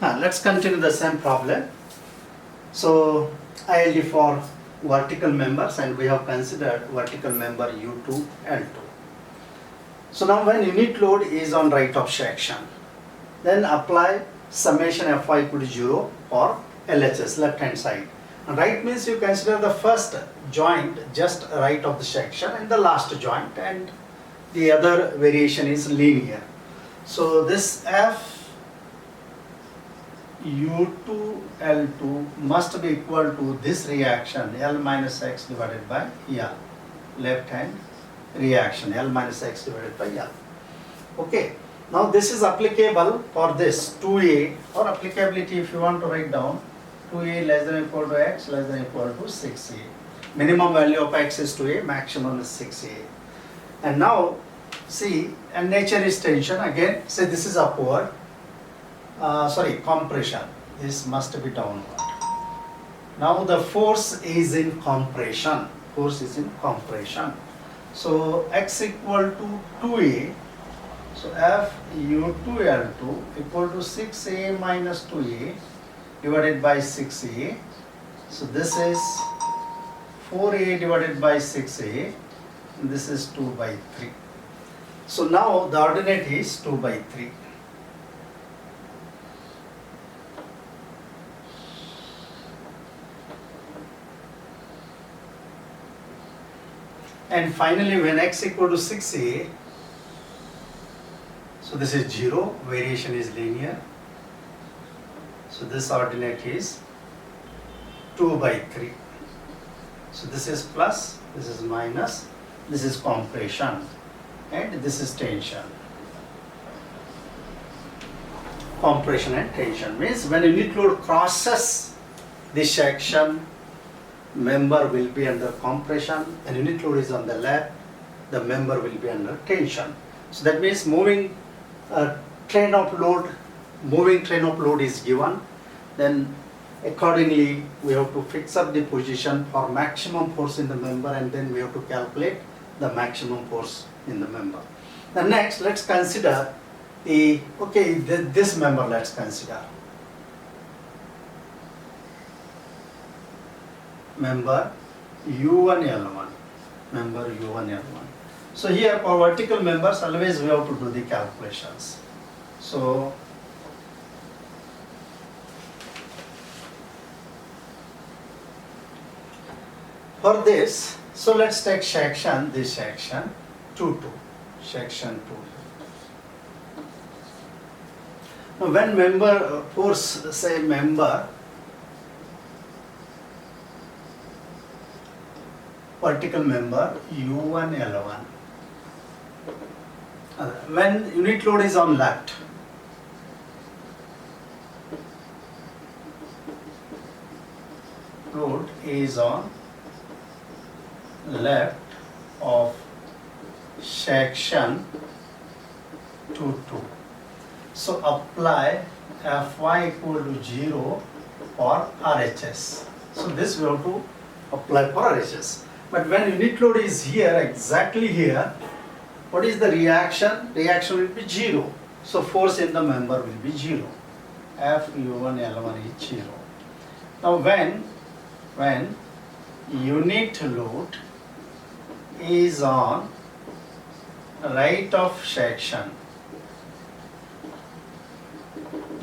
Let's continue the same problem. So ILD for vertical members, and we have considered vertical member U2, L2. So now when unit load is on right of section, then apply summation Fy equal to 0 for LHS, left hand side. And right means you consider the first joint just right of the section and the last joint, and the other variation is linear. So this F U2 L2 must be equal to this reaction L minus X divided by L, left hand reaction L minus X divided by L. Okay, now this is applicable for this 2A, or applicability if you want to write down 2A less than or equal to X less than or equal to 6A. Minimum value of X is 2A, maximum is 6A. And now see, and nature is tension again, say this is upward. Compression. This must be downward. Now the force is in compression. Force is in compression. So X equal to 2A. So F U2L2 equal to 6A minus 2A divided by 6A. So this is 4A divided by 6A. And this is 2 by 3. So now the ordinate is 2 by 3. And finally, when X equal to 6A, so this is 0, variation is linear. So this ordinate is 2 by 3. So this is plus, this is minus, this is compression, and this is tension. Compression and tension means when unit load crosses this section, member will be under compression, and unit load is on the left, the member will be under tension. So that means moving train of load is given, then accordingly we have to fix up the position for maximum force in the member, and then we have to calculate the maximum force in the member. Then next, let's consider this member. Let's consider member U1L1, member U1L1. So here for vertical members always we have to do the calculations. So for this, so let's take section, this section 2, section 2. Now when member force, say member vertical member U1L1, when unit load is on left, load is on left of section 2. So apply Fy equal to 0 for RHS. So this we have to apply for RHS. But when unit load is here, exactly here, what is the reaction? Reaction will be 0. So force in the member will be 0. Fu1L1 is 0. Now when unit load is on right of section,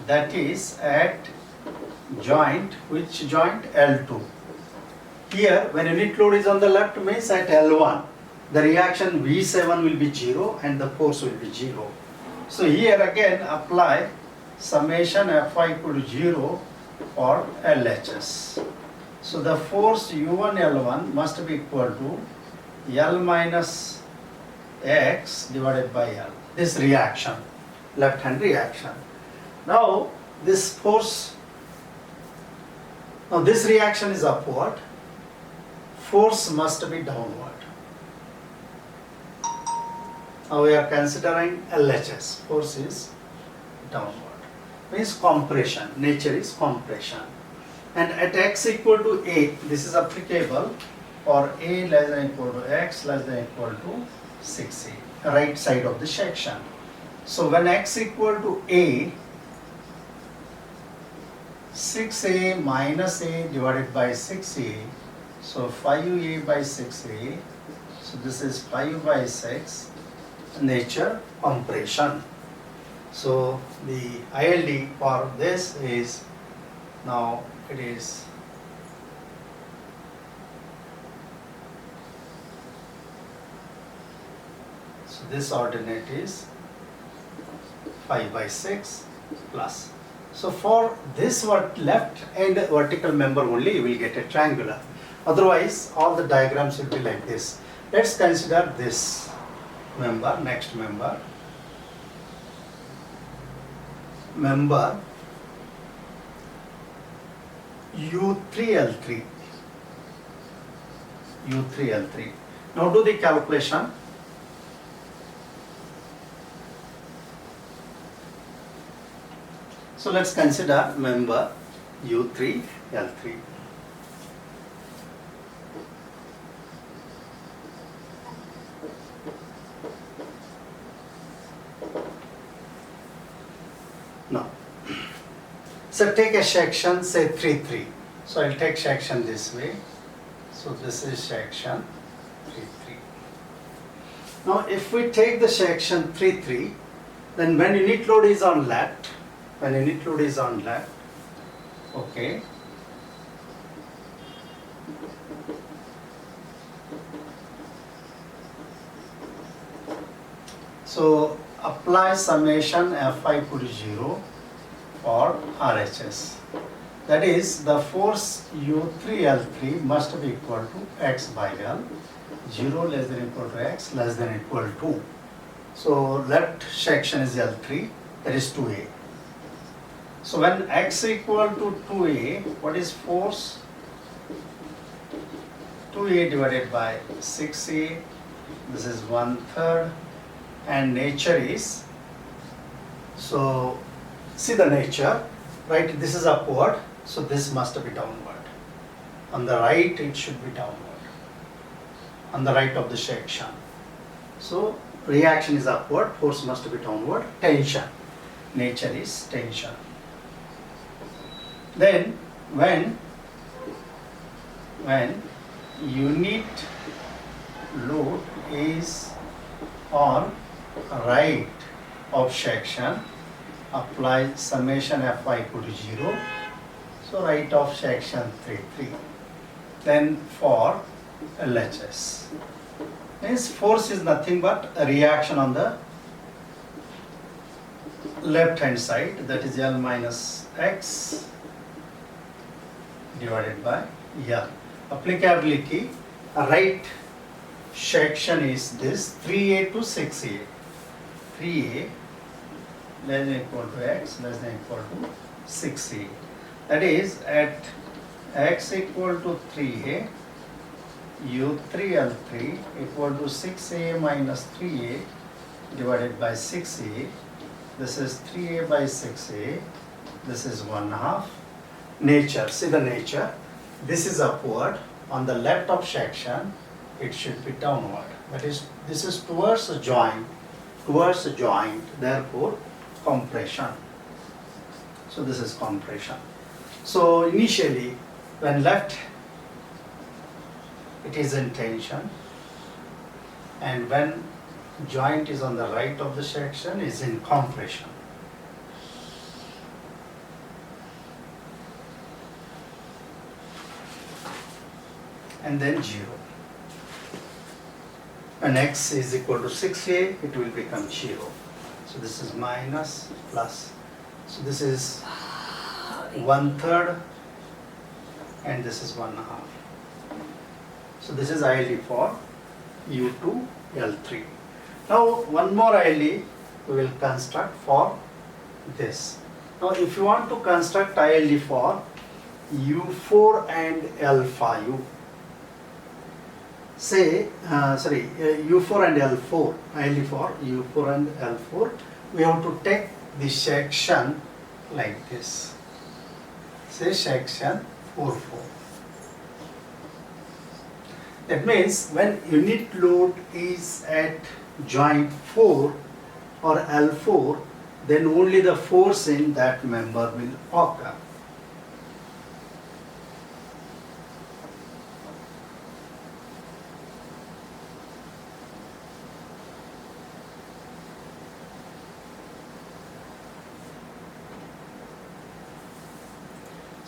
that is at joint, which joint? L2. Here when unit load is on the left means at L1, the reaction V7 will be 0 and the force will be 0. So here again apply summation Fy equal to 0 for LHS. So the force U1L1 must be equal to L minus X divided by L. This reaction, left hand reaction. Now this force, now this reaction is upward, force must be downward. Now we are considering LHS, force is downward. Means compression, nature is compression. And at X equal to A, this is applicable for A less than or equal to X less than or equal to 6A, right side of the section. So when X equal to A, 6a minus a divided by 6a, so 5a by 6a, so this is 5 by 6, nature compression. So the ILD for this is, now it is so this ordinate is 5 by 6 plus. So for this left and vertical member only you will get a triangular. Otherwise all the diagrams will be like this. Let's consider this member, next member. Member U3L3. U3L3. Now do the calculation. So let's consider member U3L3. Now, so take a section, say 3-3. So I'll take section this way. So this is section 3-3. Now if we take the section 3-3, then when unit load is on left, okay, so apply summation Fi equal to 0 for RHS. That is, the force U3L3 must be equal to X by L, 0 less than equal to X less than equal to. So left section is L3, that is 2A. So when X equal to 2A, what is force? 2A divided by 6A, this is 1/3, and nature is, so see the nature, right? This is upward, so this must be downward. On the right it should be downward, on the right of the section. So reaction is upward, force must be downward, tension, nature is tension. Then when unit load is on right of section, apply summation Fi equal to 0. So right of section 3-3. Then for LHS, means force is nothing but a reaction on the left hand side, that is L minus X divided by L. Applicability, right section is this 3A to 6A. 3A less than equal to X less than equal to 6A. That is, at X equal to 3A, U3L3 equal to 6A minus 3A divided by 6A. This is 3A by 6A. This is 1/2. Nature, see the nature. This is upward. On the left of section, it should be downward. That is, this is towards a joint. Therefore, compression. So this is compression. So initially, when left, it is in tension, and when joint is on the right of the section, is in compression. And then 0. When X is equal to 6A, it will become 0. So this is minus plus. So this is 1/3 and this is 1/2. So this is ILD for U2L3. Now one more ILD we will construct for this. Now if you want to construct ILD for U4 and L5, say, U4 and L4, ILD for U4 and L4, we have to take the section like this. Say section 4-4. That means when unit load is at joint 4 or L4, then only the force in that member will occur.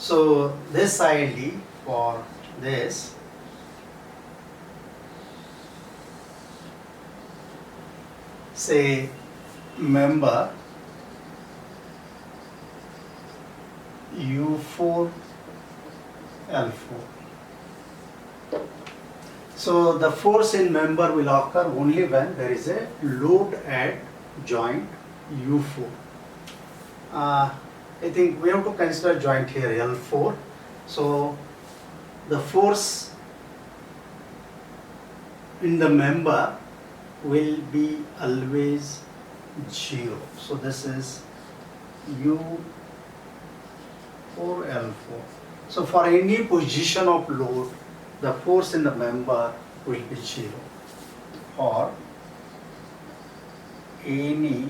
So this ILD for this say member U4 L4. So the force in member will occur only when there is a load at joint U4. I think we have to consider joint here L4. So the force in the member will be always 0. So this is U4 L4. So for any position of load, the force in the member will be 0. Or any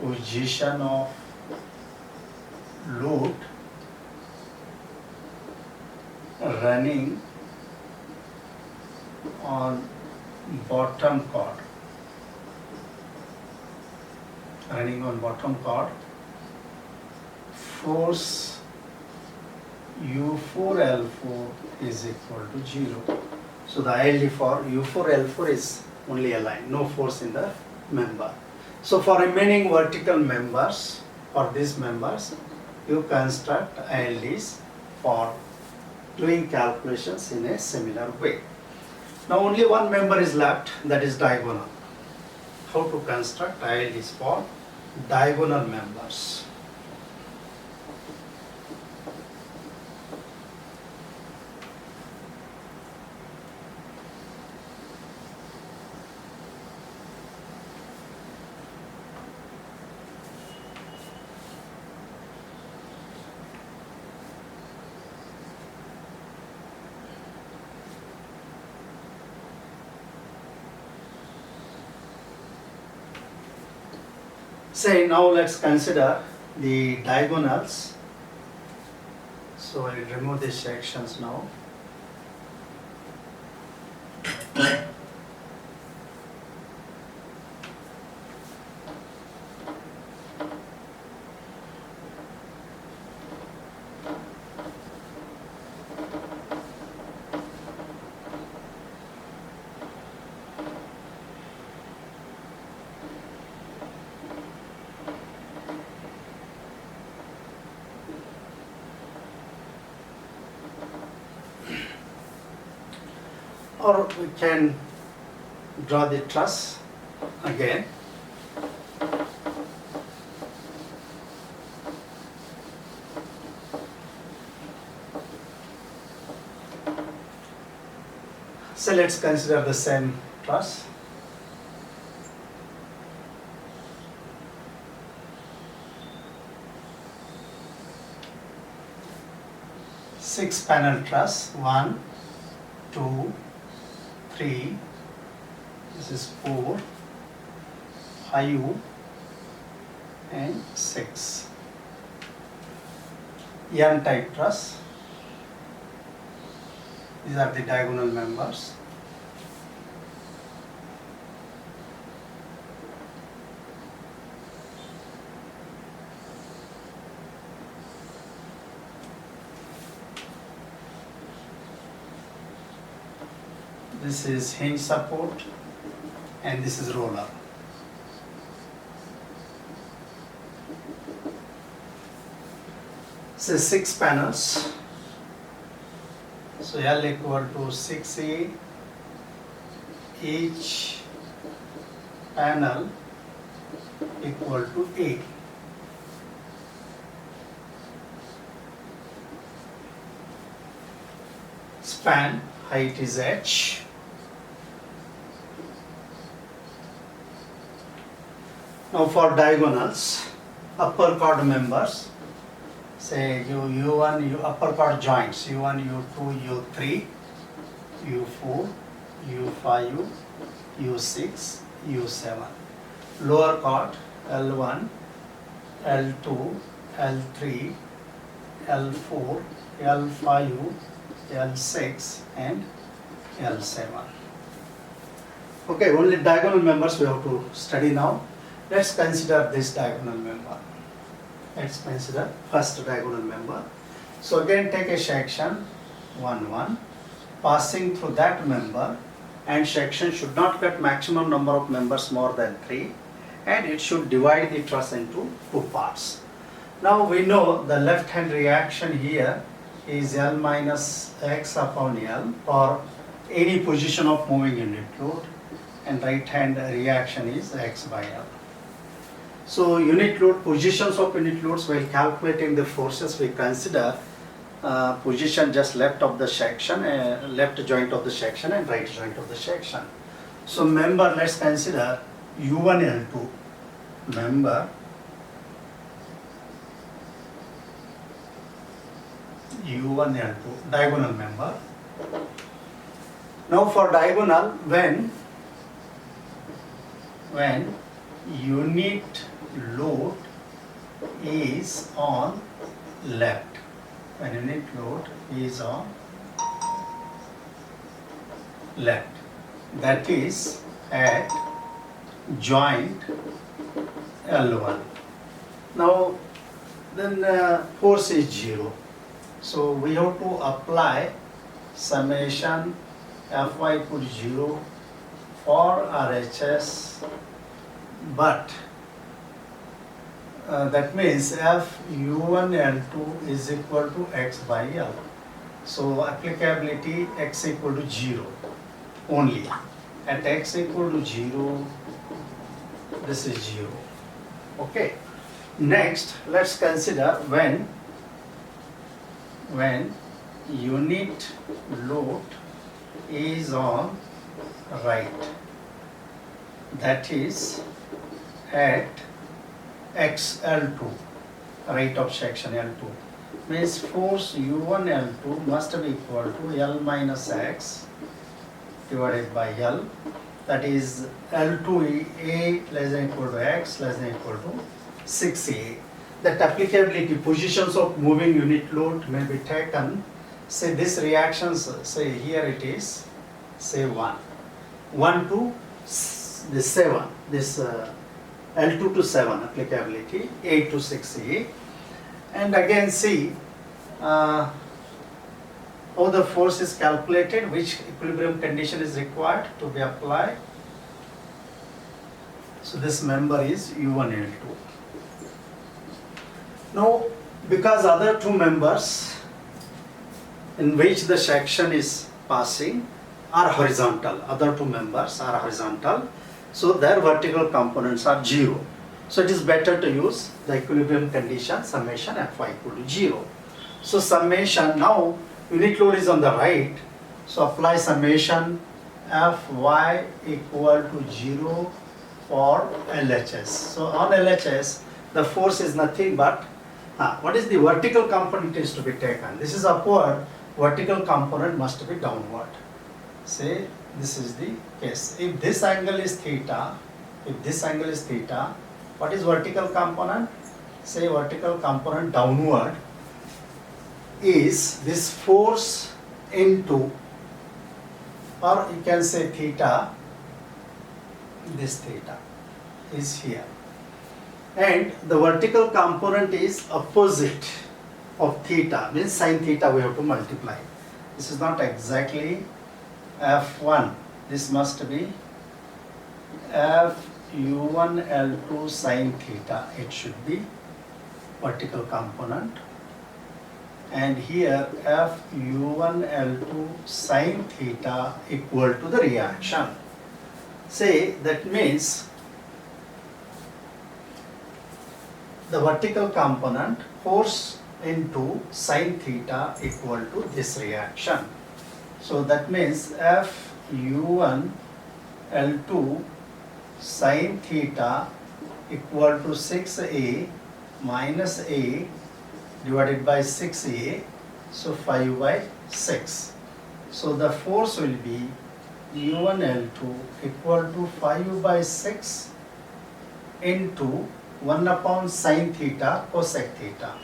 position of load running on bottom chord, force U4L4 is equal to 0. So the ILD for U4L4 is only a line, no force in the member. So for remaining vertical members, for these members, you construct ILDs for doing calculations in a similar way. Now only one member is left, that is diagonal. How to construct ILDs for diagonal members? Say now let's consider the diagonals. So I will remove these sections now. Or we can draw the truss again. So let's consider the same truss. Six panel truss, 1, 2, 3, this is 4, 5 and 6. N type truss. These are the diagonal members. This is hinge support and this is roller. So 6 panels. So L equal to 6A, each panel equal to A. Span height is H. Now for diagonals, upper chord members, say U1, upper chord joints, U1, U2, U3, U4, U5, U6, U7. Lower chord L1, L2, L3, L4, L5, L6 and L7. Okay, only diagonal members we have to study now. Let's consider this diagonal member. Let's consider first diagonal member. So again take a section 1, 1, passing through that member, and section should not get maximum number of members more than 3, and it should divide the truss into 2 parts. Now we know the left hand reaction here is L minus X upon L for any position of moving unit load, and right hand reaction is X by L. So unit load, positions of unit loads, while calculating the forces, we consider position just left of the section, left joint of the section and right joint of the section. So member, let's consider U1 L2 member, U1 L2 diagonal member. Now for diagonal, when unit load is on left, when unit load is on left, that is at joint L1. Now then force is 0. So we have to apply summation Fy equal to 0 for RHS, but that means Fu1 L2 is equal to X by L. So applicability X equal to 0 only. At X equal to 0, this is 0. Okay. Next, let's consider when unit load is on right, that is at XL2, right of section L2, means force U1 L2 must be equal to L minus X divided by L, that is L2 A less than equal to X less than equal to 6A. That applicability, positions of moving unit load may be taken, say this reactions, say here it is, say 1 to this 7, this L2 to 7 applicability, 8 to 6A, and again see how the force is calculated, which equilibrium condition is required to be applied. So this member is U1 L2. Now, because other two members in which the section is passing are horizontal, other two members are horizontal, so their vertical components are 0. So it is better to use the equilibrium condition summation Fy equal to 0. So summation, now unit load is on the right, so apply summation Fy equal to 0 for LHS. So on LHS, the force is nothing but, what is the vertical component is to be taken? This is upward, vertical component must be downward. Say this is the case. If this angle is theta, what is vertical component? Say vertical component downward is this force into, or you can say theta, this theta is here. And the vertical component is opposite of theta, means sin theta we have to multiply. This is not exactly F1, this must be Fu1 L2 sin theta, it should be vertical component, and here Fu1 L2 sin theta equal to the reaction. Say that means the vertical component force into sin theta equal to this reaction. So that means Fu1 L2 sin theta equal to 6A minus A divided by 6A, so 5 by 6. So the force will be U1 L2 equal to 5 by 6 into 1 upon sin theta cosec theta.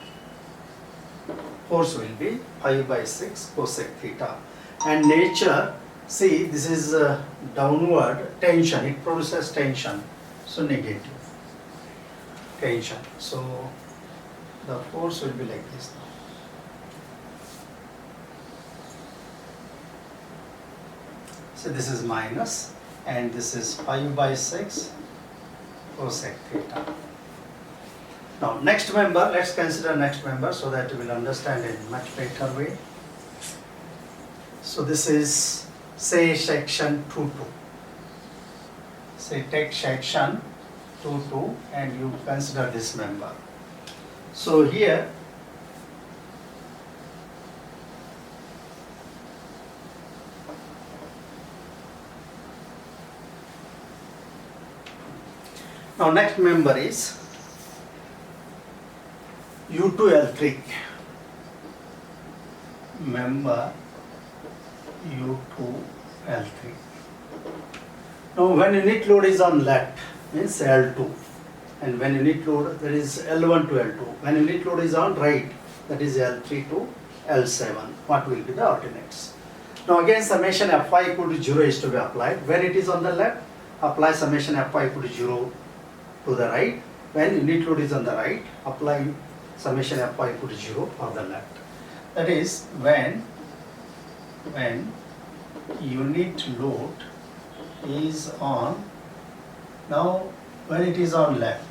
Force will be 5 by 6 cosec theta. And nature, see this is downward tension, it produces tension, so negative tension. So the force will be like this now. So this is minus, and this is 5 by 6 cosec theta. Now next member, let's consider next member so that we will understand in much better way. So this is, say, section 2-2. Say take section 2-2 and you consider this member. So here now next member is U2L3. Member U2L3. Now when unit load is on left, means L2, and when unit load, there is L1 to L2. When unit load is on right, that is L3 to L7. What will be the alternates? Now again summation Fy equal to 0 is to be applied. When it is on the left, apply summation Fy equal to 0 to the right. When unit load is on the right, apply summation Fy equal to 0 for the left. That is when unit load is on, now when it is on left,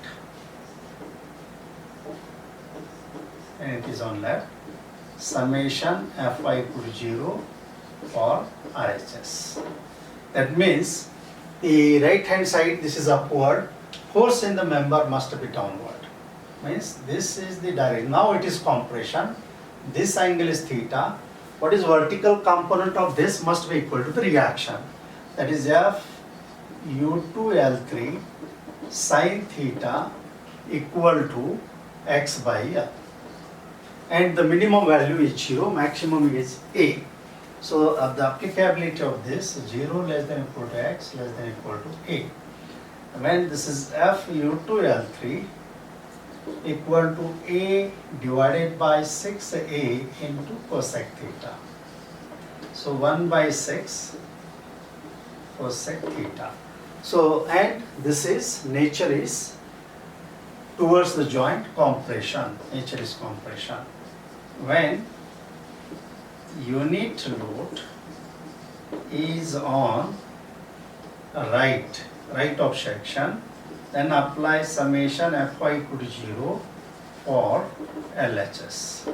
summation Fy equal to 0 for RHS. That means the right hand side, this is upward, force in the member must be downward. Means this is the direction. Now it is compression, this angle is theta. What is vertical component of this must be equal to the reaction. That is F U2L3 sin theta equal to x by L. And the minimum value is 0, maximum is A. So the applicability of this 0 less than equal to x less than equal to A. When this is F U2L3 equal to A divided by 6A into cosec theta. So 1 by 6 cosec theta. So, and this is, nature is towards the joint compression, nature is compression. When unit load is on right of section, then apply summation Fy equal to 0 for LHS.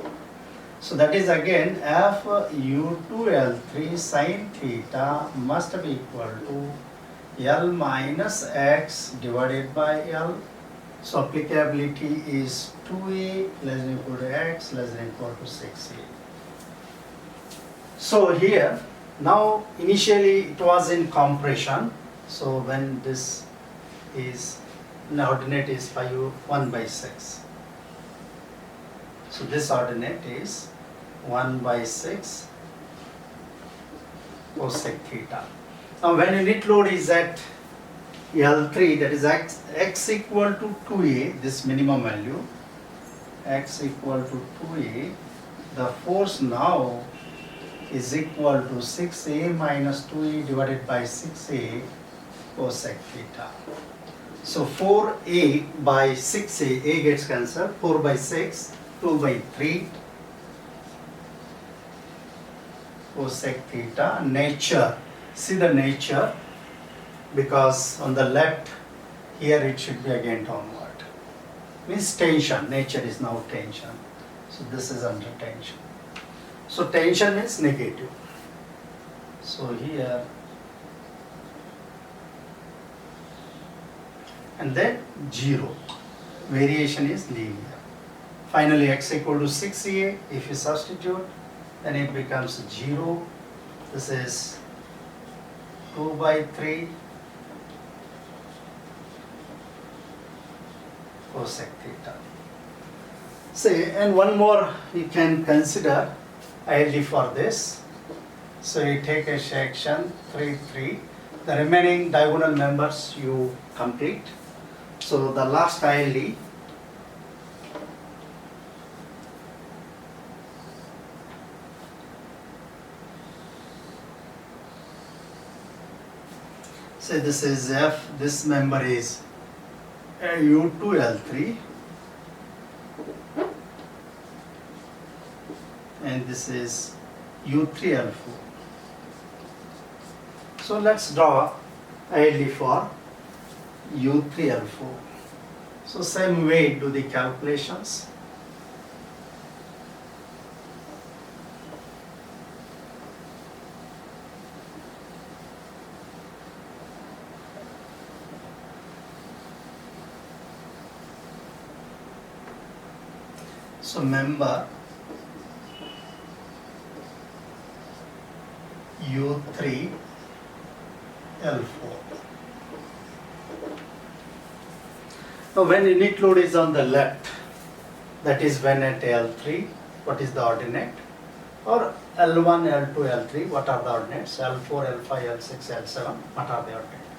So that is again F U2L3 sin theta must be equal to L minus x divided by L. So applicability is 2A less than equal to x less than equal to 6A. So here, now initially it was in compression. So when this is, the ordinate is 1 by 6. So this ordinate is 1 by 6 cosec theta. Now when unit load is at L3, that is x equal to 2A, this minimum value, x equal to 2A, the force now is equal to 6A minus 2A divided by 6A cosec theta. So 4A by 6A, A gets cancelled, 4 by 6, 2 by 3 cosec theta. Nature, see the nature, because on the left here it should be again downward. Means tension, nature is now tension. So this is under tension. So tension means negative. So here, and then 0. Variation is linear. Finally x equal to 6A, if you substitute, then it becomes 0. This is 2 by 3 cosec theta. Say, and one more you can consider ILD for this. So you take a section 3-3, the remaining diagonal members you complete. So the last ILD, say this is F, this member is U2L3 and this is U3L4. So let's draw ILD for U3L4. So same way do the calculations. So member U3L4. Now when unit load is on the left, that is when at L3, what is the ordinate? Or L1, L2, L3, what are the ordinates? L4, L5, L6, L7, what are the ordinates?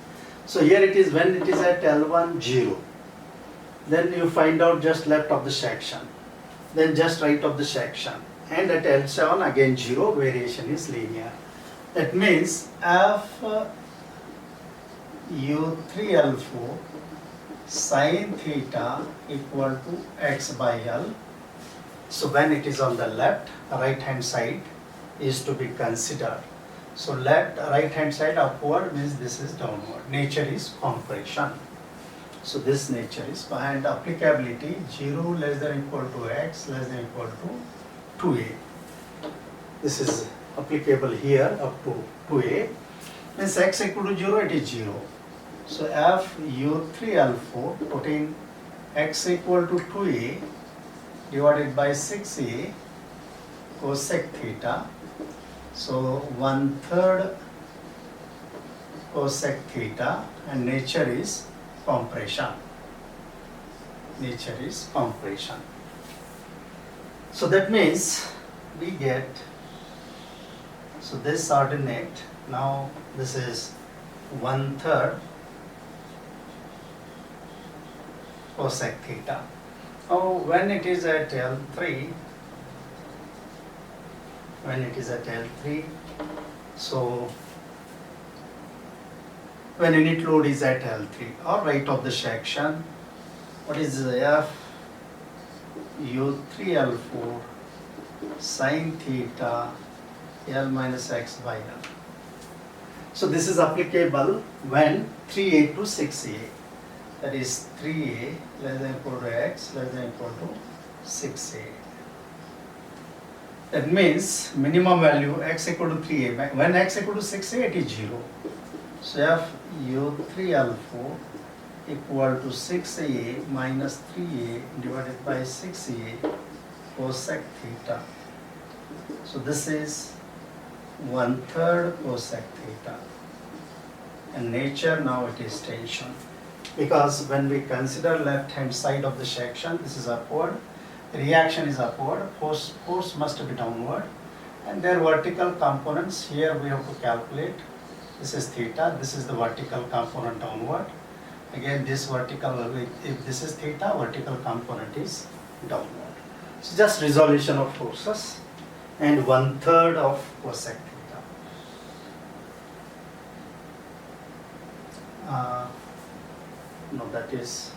So here it is when it is at L1, 0. Then you find out just left of the section. Then just right of the section. And at L7 again 0, variation is linear. That means F U3L4 sin theta equal to x by L. So when it is on the left, right hand side is to be considered. So left, right hand side upward means this is downward. Nature is compression. So this nature is, and applicability 0 less than equal to x less than equal to 2a. This is applicable here up to 2a. Means x equal to 0, it is 0. So F U3L4 putting x equal to 2a divided by 6a cosec theta. So 1/3 cosec theta, and nature is compression. Nature is compression. So that means we get, so this ordinate, now this is 1/3 cosec theta. Now when it is at L3, so when unit load is at L3 or right of the section, what is F U3L4 sin theta L minus x by L. So this is applicable when 3a to 6a, that is 3a less than equal to x less than equal to 6a. That means minimum value x equal to 3a, when x equal to 6a it is 0. So F U3L4 equal to 6a minus 3a divided by 6a cosec theta. So this is 1/3 cosec theta. And nature, now it is tension. Because when we consider left hand side of the section, this is upward, reaction is upward, force must be downward, and their vertical components here we have to calculate. This is theta, this is the vertical component downward. Again this vertical, if this is theta, vertical component is downward. So just resolution of forces, and 1/3 of cosec theta. No, that is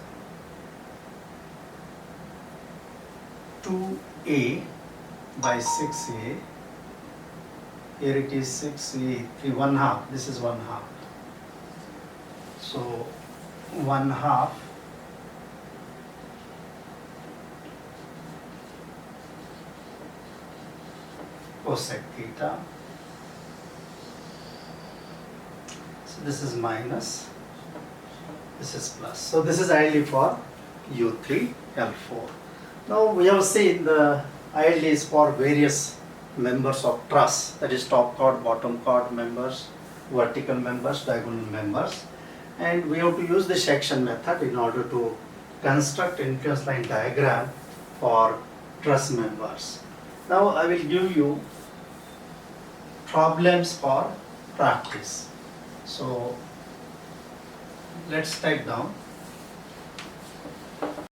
2a by 6a. Here it is 6a, 1/2, this is 1/2. So 1/2 cosec theta. So this is minus, this is plus. So this is ILD for U3L4. Now we have seen the ILD is for various members of truss, that is top chord, bottom chord members, vertical members, diagonal members, and we have to use the section method in order to construct influence line diagram for truss members. Now I will give you problems for practice. So let's type down